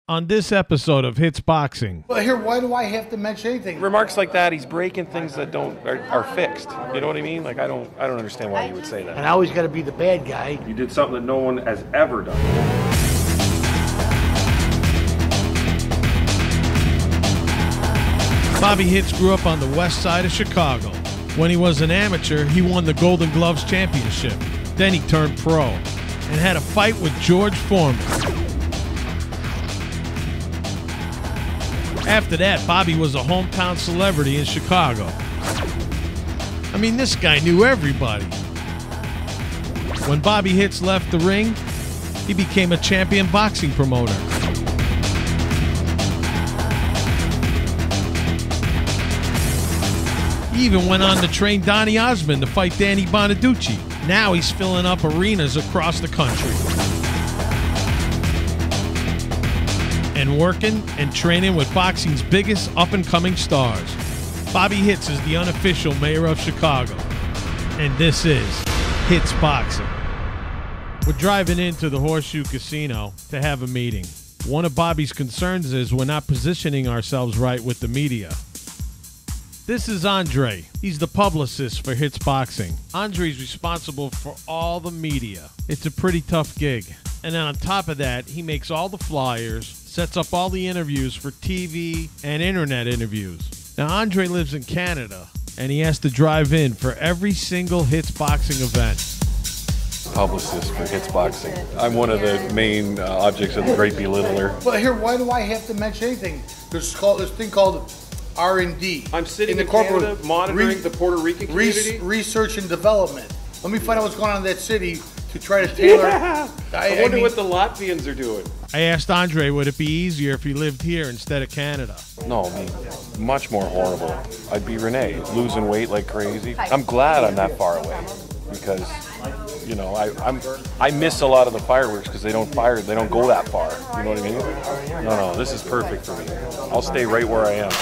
On this episode of Hitz Boxing. Well, here, why do I have to mention anything? Remarks like that, he's breaking things that are fixed. You know what I mean? Like I don't understand why you would say that. And I always got to be the bad guy. You did something that no one has ever done. Bobby Hitz grew up on the west side of Chicago. When he was an amateur, he won the Golden Gloves Championship. Then he turned pro and had a fight with George Foreman. After that, Bobby was a hometown celebrity in Chicago. I mean, this guy knew everybody. When Bobby Hitz left the ring, he became a champion boxing promoter. He even went on to train Donny Osmond to fight Danny Bonaducci. Now he's filling up arenas across the country. And working and training with boxing's biggest up-and-coming stars. Bobby Hitz is the unofficial mayor of Chicago. And this is Hitz Boxing. We're driving into the Horseshoe Casino to have a meeting. One of Bobby's concerns is we're not positioning ourselves right with the media. This is Andre. He's the publicist for Hitz Boxing. Andre's responsible for all the media. It's a pretty tough gig. And then on top of that, he makes all the flyers, sets up all the interviews for TV and internet interviews. Now, Andre lives in Canada, and he has to drive in for every single Hitz Boxing event. Publicist for Hitz Boxing. I'm one of the main objects of the great belittler. But here, why do I have to mention anything? There's this thing called R&D. I'm sitting in Canada monitoring the Puerto Rican community. Research and development. Let me find out what's going on in that city to try to tailor. Yeah. I wonder what the Latvians are doing. I asked Andre, would it be easier if he lived here instead of Canada? No, I mean, much more horrible. I'd be Renee, losing weight like crazy. I'm glad I'm that far away because, you know, I miss a lot of the fireworks because they don't go that far. You know what I mean? No, this is perfect for me. I'll stay right where I am.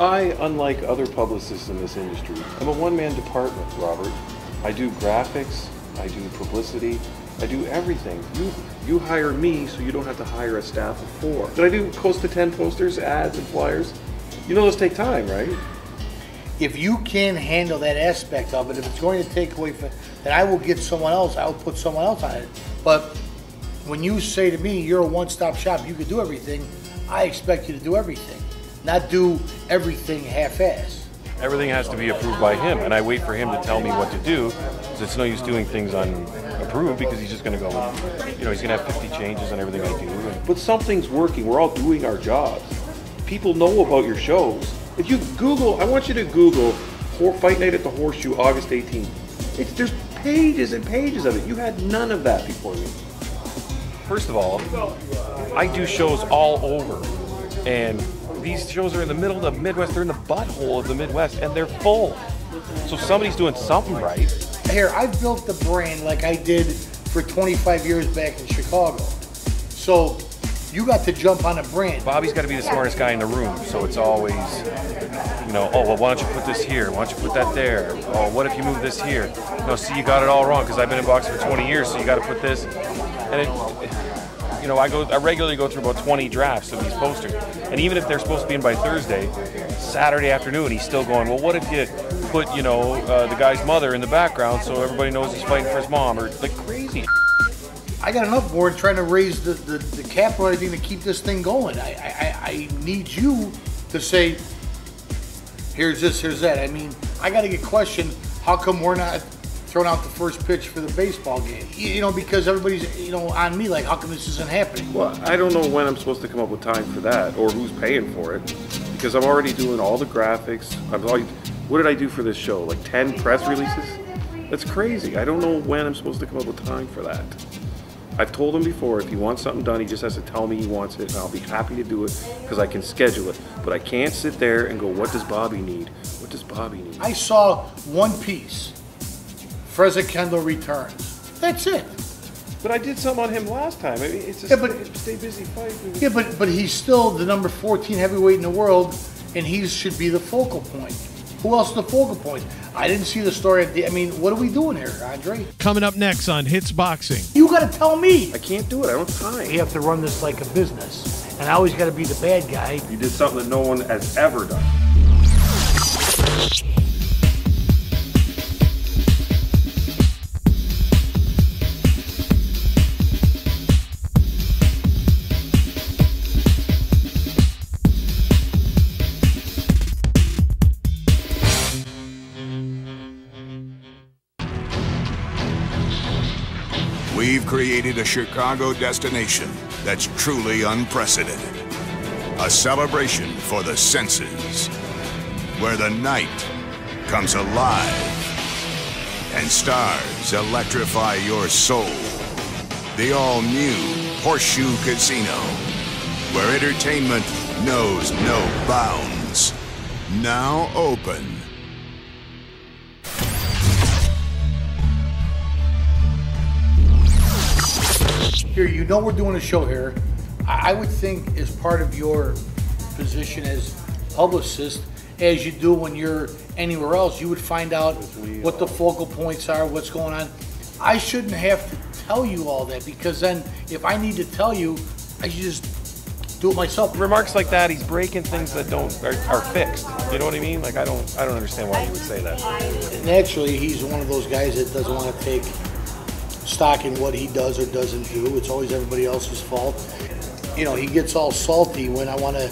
I, unlike other publicists in this industry, I'm a one-man department, Robert. I do graphics, I do publicity, I do everything. You hire me so you don't have to hire a staff of 4. Did I do close to 10 posters, ads, and flyers? You know those take time, right? If you can handle that aspect of it, if it's going to take away from, then I will get someone else. I will put someone else on it. But when you say to me, you're a one-stop shop, you can do everything, I expect you to do everything, not do everything half-ass. Everything has to be approved by him, and I wait for him to tell me what to do. So it's no use doing things unapproved because he's just going to go, you know, he's going to have 50 changes on everything I do. But something's working. We're all doing our jobs. People know about your shows. If you Google, I want you to Google Fight Night at the Horseshoe, August 18th. There's pages and pages of it. You had none of that before me. First of all, I do shows all over, and these shows are in the middle of the Midwest. They're in the butthole of the Midwest, and they're full. So somebody's doing something right. Here, I built the brand like I did for 25 years back in Chicago. So you got to jump on a brand. Bobby's got to be the smartest guy in the room, so it's always, you know, oh, well, why don't you put this here? Why don't you put that there? Oh, what if you move this here? No, see, you got it all wrong because I've been in boxing for 20 years, so you got to put this. And you know, I regularly go through about 20 drafts of these posters. And even if they're supposed to be in by Thursday, Saturday afternoon, he's still going, well, what if you put, you know, the guy's mother in the background so everybody knows he's fighting for his mom, or like crazy. I got enough board trying to raise the capital and everything to keep this thing going. I need you to say, here's this, here's that. I mean, I got to get questioned, how come we're not throwing out the first pitch for the baseball game? You know, because everybody's, you know, on me, like, how come this isn't happening? Well, I don't know when I'm supposed to come up with time for that or who's paying for it because I'm already doing all the graphics. What did I do for this show? Like 10 press releases? That's crazy. I don't know when I'm supposed to come up with time for that. I've told him before, if he wants something done, he just has to tell me he wants it, and I'll be happy to do it because I can schedule it. But I can't sit there and go, what does Bobby need? What does Bobby need? I saw one piece. Freza Kendall returns. That's it. But I did something on him last time. I mean, it's a stay busy fight. Yeah, but he's still the number 14 heavyweight in the world, and he should be the focal point. Who else is the focal point? I didn't see the story. I mean, what are we doing here, Andre? Coming up next on Hitz Boxing. You got to tell me. I can't do it. I don't have time. You have to run this like a business. and I always got to be the bad guy. You did something that no one has ever done. We've created a Chicago destination that's truly unprecedented. A celebration for the senses, where the night comes alive and stars electrify your soul. The all-new Horseshoe Casino, where entertainment knows no bounds. Now open. Here, you know we're doing a show here. I would think as part of your position as publicist, as you do when you're anywhere else, you would find out what the focal points are, what's going on. I shouldn't have to tell you all that, because then if I need to tell you, I should just do it myself. Remarks like that, he's breaking things that are fixed. You know what I mean? Like I don't understand why you would say that. Naturally, he's one of those guys that doesn't want to take stock in what he does or doesn't do. It's always everybody else's fault. You know, he gets all salty when I want to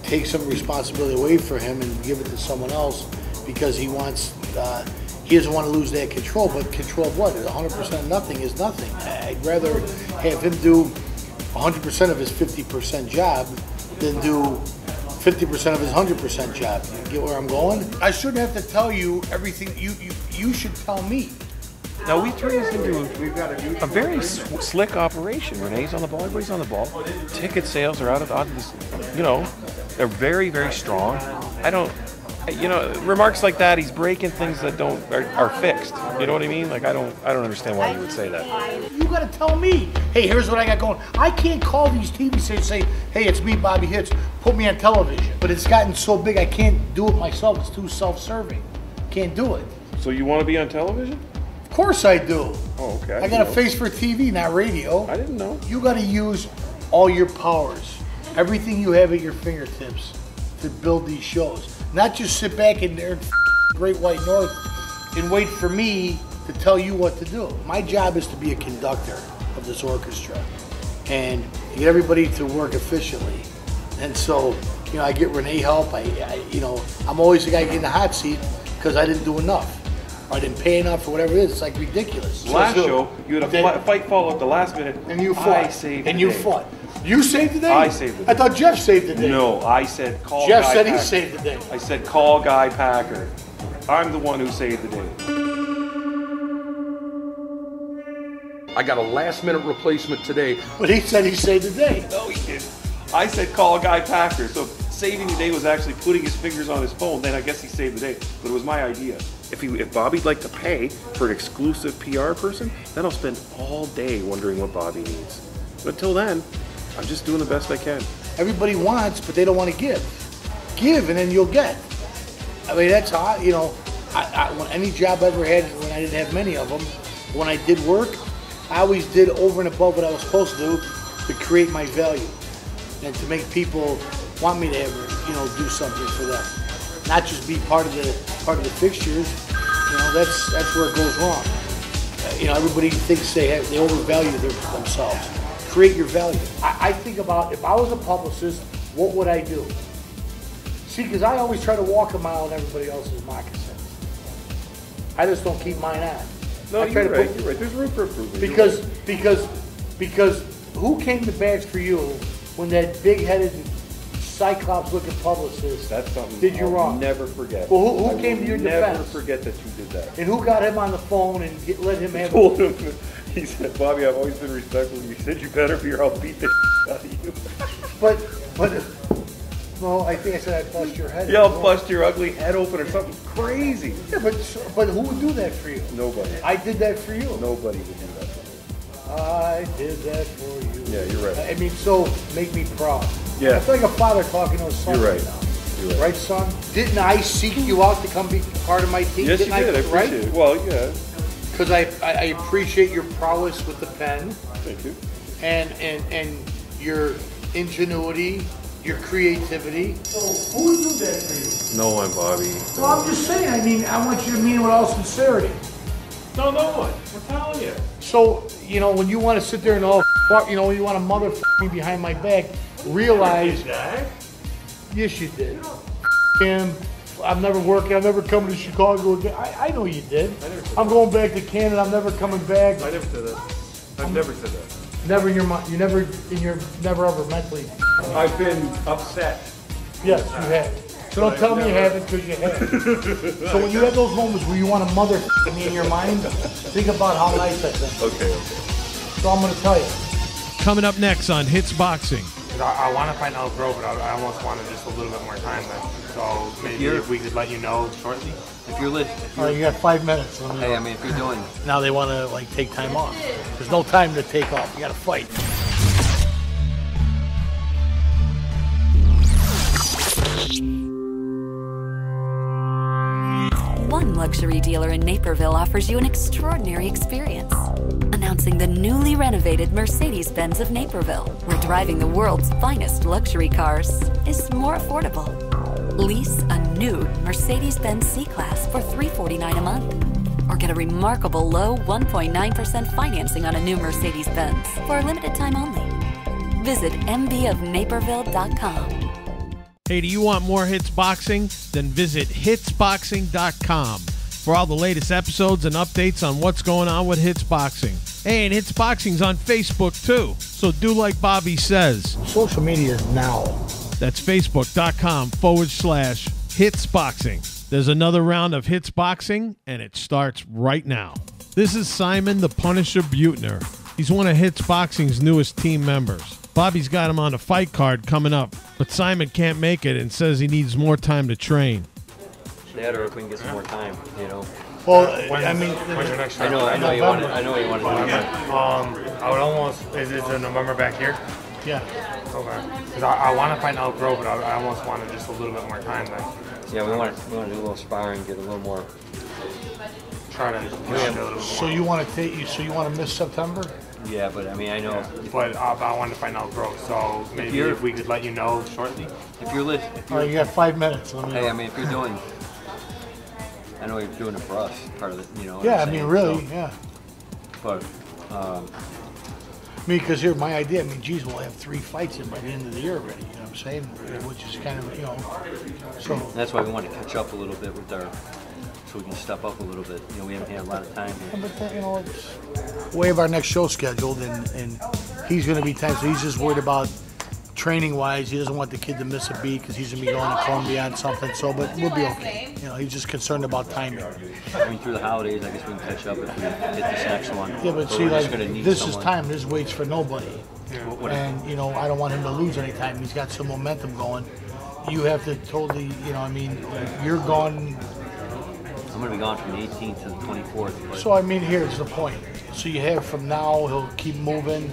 take some responsibility away from him and give it to someone else, because he wants, he doesn't want to lose that control. But control of what? 100% of nothing is nothing. I'd rather have him do 100% of his 50% job than do 50% of his 100% job. You get where I'm going? I shouldn't have to tell you everything. You should tell me. Now we turn this into a very slick operation. Renee's on the ball, everybody's on the ball. Ticket sales are out of this, you know, they're very, very strong. I don't, you know, remarks like that, he's breaking things that are fixed. You know what I mean? Like I don't understand why you would say that. You gotta tell me, hey, here's what I got going. I can't call these TV stations and say, hey, it's me, Bobby Hitz, put me on television. But it's gotten so big I can't do it myself. It's too self-serving. Can't do it. So you want to be on television? Of course I do. Oh, okay. I got a face for TV, not radio. I didn't know. You got to use all your powers, everything you have at your fingertips to build these shows. Not just sit back in there, Great White North, and wait for me to tell you what to do. My job is to be a conductor of this orchestra and to get everybody to work efficiently. And so, you know, I get Renee help. You know, I'm always the guy getting the hot seat because I didn't do enough. I didn't pay enough or whatever it is. It's like ridiculous. Last show, you had a fight fall at the last minute. And you fought. I saved and the you day. fought. You saved the day? I saved the day. I thought Jeff saved the day. No, I said call Jeff Guy said Packer. he saved the day. I said call Guy Packer. I'm the one who saved the day. I got a last minute replacement today. But he said he saved the day. No, he didn't. I said call Guy Packer. So saving the day was actually putting his fingers on his phone. Then I guess he saved the day. But it was my idea. If Bobby'd like to pay for an exclusive PR person, then I'll spend all day wondering what Bobby needs. But until then, I'm just doing the best I can. Everybody wants, but they don't want to give. Give, and then you'll get. I mean, that's how, you know, when any job I ever had, when I didn't have many of them, when I did work, I always did over and above what I was supposed to do to create my value and to make people want me to ever, you know, do something for them. Not just be part of the fixtures. You know, that's where it goes wrong. You know, everybody thinks they overvalue themselves. Create your value. I think about, if I was a publicist, what would I do? See, because I always try to walk a mile in everybody else's moccasins. I just don't keep mine on. No, you're right. There's room for improvement. Because who came to bat for you when that big-headed Cyclops-looking publicist That's something did you wrong? I'll never forget. Well, who came to your defense? Never forget that you did that. And who got him on the phone and let him have Told him, he said, Bobby, I've always been respectful. He said, you better be or I'll beat the out of you. But, no, I think I said I'd bust your head. Yeah, I'll bust your ugly head open or something crazy. Yeah, but who would do that for you? Nobody. I did that for you. Nobody would do that for me. I did that for you. Yeah, you're right. I mean, so make me proud. Yeah. I feel like a father talking to his son. You're right. Now. You're right. Right, son? Didn't I seek you out to come be part of my team? Yes, Didn't you did. I right? appreciate it. Well, yeah. Because I appreciate your prowess with the pen. Thank you. And ingenuity, your creativity. So who would do that for you? No one, Bobby. Well, I'm just saying, I mean, I want you to mean it with all sincerity. No one. We're telling you. So, you know, when you want to sit there and all fuck, you know, when you want to motherfuck me behind my back, realize. Yes, you did. Him. I'm never working. I'm never coming to Chicago again. I know you did. I'm going back to Canada. I'm never coming back. I never said that. I've never said that. Never in your mind. You never in your never ever mentally. I've been upset. Yes, you have. So don't tell me you haven't, because you have. So when you have those moments where you want to motherfuck me in your mind, think about how nice that's been. Okay. So I'm going to tell you. Coming up next on Hitz Boxing. I want to find out Grow, but I almost wanted just a little bit more time then. So maybe if we could let you know shortly. If you're listening. All right, you got 5 minutes. Hey, I mean, if you're doing. Now they want to like take time off. There's no time to take off. You got to fight. One luxury dealer in Naperville offers you an extraordinary experience. Announcing the newly renovated Mercedes-Benz of Naperville, where driving the world's finest luxury cars is more affordable. Lease a new Mercedes-Benz C-Class for $349 a month. Or get a remarkable low 1.9% financing on a new Mercedes-Benz for a limited time only. Visit mbofnaperville.com. Hey, do you want more Hitz Boxing? Then visit hitzboxing.com for all the latest episodes and updates on what's going on with Hitz Boxing. Hey, and Hitz Boxing's on Facebook too, so do like Bobby says. Social media is now. That's facebook.com/Hitz Boxing. There's another round of Hitz Boxing, and it starts right now. This is Simon the Punisher Butner. He's one of Hitz Boxing's newest team members. Bobby's got him on a fight card coming up, but Simon can't make it and says he needs more time to train. That, or if we can get some more time, you know. Well, I mean, When's your next I know you want it. I know you want to do it. I would almost. Is it in November back here? yeah. Okay. Because I want to find out Grow, but I almost wanted just a little bit more time then. Yeah, we want to do a little sparring, get a little more. Try to push it a little bit So more. you want to take? So you want to miss September? Yeah, but I mean, I know. But I wanted to find out Grow, so maybe if we could let you know shortly. If you're listening. All right, you got 5 minutes. Hey, I mean, if you're doing. I know you're doing it for us, part of it, you know. Yeah, I mean, really, yeah. But. I mean, because here, my idea, I mean, geez, we'll have 3 fights in by the end of the year already, you know what I'm saying? Which is kind of, you know, so. That's why we want to catch up a little bit with our, so we can step up a little bit. You know, we haven't had a lot of time here. But, you know, we have our next show scheduled, and he's going to be time, so he's just worried about training-wise. He doesn't want the kid to miss a beat because he's going to be going to Columbia on something, so, but we'll be okay. You know, he's just concerned about timing. I mean, through the holidays, I guess we can catch up if we hit this next one. Yeah, but see, like, this is time. This waits for nobody. And, you know, I don't want him to lose any time. He's got some momentum going. You have to totally, you know, I mean, you're gone. I'm going to be gone from the 18th to the 24th. But So, I mean, here's the point. So you have from now, he'll keep moving,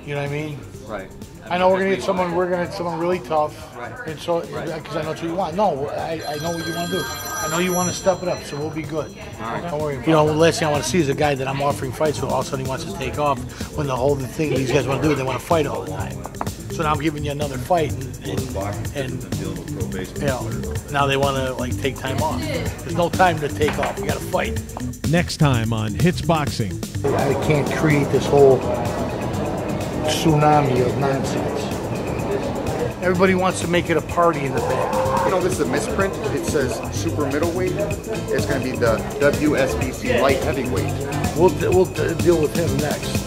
you know what I mean? right. I know we're gonna get someone really tough. Right. And so, because I know what you want. No, I know what you want to do. I know you want to step it up, so we'll be good. All right. Don't worry. You know, the last thing I want to see is a guy that I'm offering fights with. All of a sudden he wants to take off when the whole thing these guys want to do, they want to fight all the time. So now I'm giving you another fight, and you know, now they want to like take time off. There's no time to take off. We got to fight. Next time on Hitz Boxing. I can't create this whole tsunami of nonsense. Everybody wants to make it a party in the back. You know, this is a misprint. It says super middleweight. It's going to be the WSBC light heavyweight. We'll deal with him next.